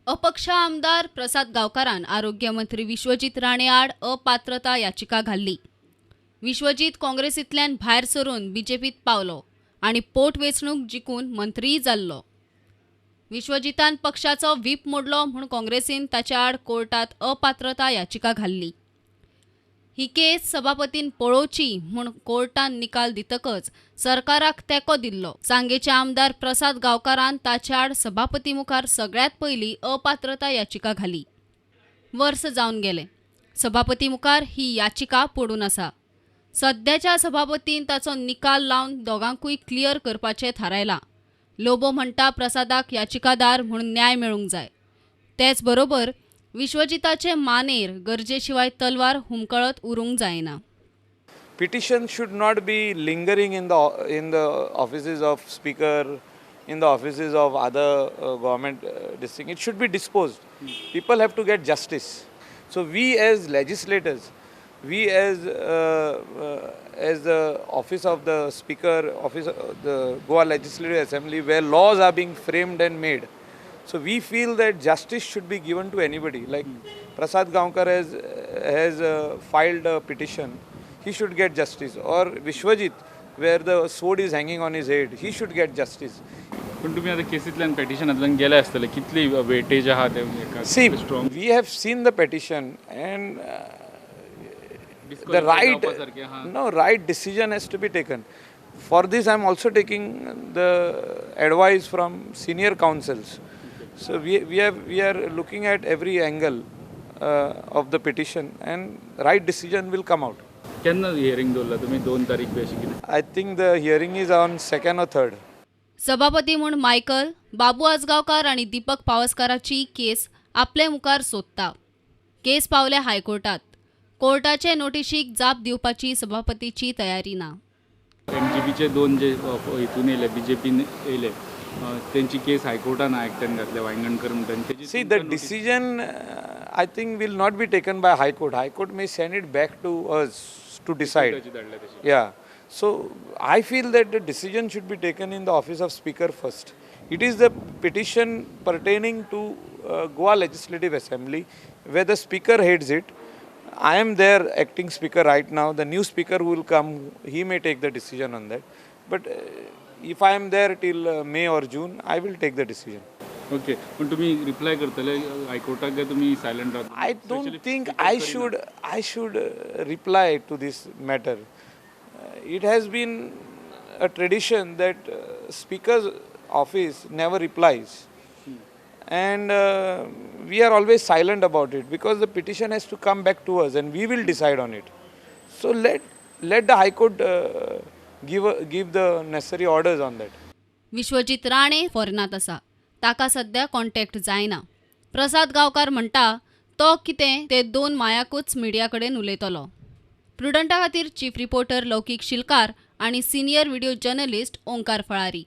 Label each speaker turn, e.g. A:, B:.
A: अपक्ष आमदार प्रसाद गावकारान आरोग्यमंत्री विश्वजित राणे आड अपात्रता याचिका घाल्ली. विश्वजित काँग्रेसींतल्यान भायर सरून बीजेपीत पावलो आणि पोट वेंचणूक जिखून मंत्रीय जाल्लो. विश्वजितान पक्षाचो व्हीप मोडलो म्हूण काँग्रेसीन ताचे आड कोर्टात अपात्रता याचिका घाल्ली. ही केस सभापतीन पळोवची म्हूण कोर्टान निकाल दितकच सरकाराक तेंको दिल्लो. सांगेचे आमदार प्रसाद गांवकारान ताचे आड सभापती मुखार सगळ्यात पयलीं अपात्रता याचिका घाली. वर्स जावन गेले. सभापती मुखार ही याचिका पडून आसा. सध्याच्या सभापतीन ताचो निकाल लावन दोगांकूय क्लियर करपाचें थारायलां. लोबो म्हणटा प्रसादाक याचिकादार म्हूण न्याय मेळूंक जाय. तेच बरोबर विश्वजिताचे मानेर गरजेशिवाय तलवार हुमकळत उरूंक जायना.
B: Petition should not be lingering in the offices of speaker, in the offices of other government district. It should be disposed. People have to get justice. So we as legislators, we as the office of the speaker, office of the Goa Legislative Assembly, where laws are being framed and made. So we feel that justice should be given to anybody. Like Prasad Gaonkar has filed a petition. He should get justice. Or Vishwajit, where the sword is hanging on his head, he should get justice.
C: पण तुम्ही आता केसींतल्यान पेटिशनांतल्यान गेले आसतले कितली weightage आहा ते
B: See, we have seen the petition and the right decision has to be taken. For this, I am also taking the advice from senior counsels. So we are looking at every angle of the petition, and right decision will come out.
C: केन्ना hearing दवरला तुम्ही 2 तारीख बी अशी कितें?
B: I think the hearing is on 2nd or 3rd.
A: सभापती म्हूण Michael, बाबू आजगावकार आणि दीपक पावसकाराची केस आपले मुखार सोदता. केस पावले हायकोर्टात. कोर्टाचे नोटीशीक जाप दिवपाची सभापतीची तयारी ना.
C: एमजीपीचे 2 जे हितून येयले बीजेपीन येयले त्यांची केस हायकोर्टान आयकट्यान घातल्या वांयगणकर म्हणटा.
B: See, the decision I think will not be taken by High Court. High Court may send it back to us to decide. Yeah. So I feel that the decision should be taken in the office of Speaker first. It is the petition pertaining to Goa Legislative Assembly where the Speaker heads it. I am there acting Speaker right now. The new Speaker who will come, he may take the decision on that. But if I am there till May or June, I will take the decision.
C: Okay. पण तुम्ही reply करतले हायकोर्टाक काय तुम्ही silent राहता?
B: I don't think I should reply to this matter. It has been a tradition that Speaker's office never replies. And we are always silent about it because the petition has to come back to us and we will decide on it. So let the High Court give the necessary orders on that.
A: Vishwajit Rane फॉरेनात आसा. ताका सध्या contact जायना. प्रसाद गांवकार म्हणटा तो कितें ते 2 मायाकूच media कडेन उलयतलो. प्रुडंटा खातीर चीफ रिपोर्टर लौकीक शिलकार आणि senior video journalist Omkar Phalari.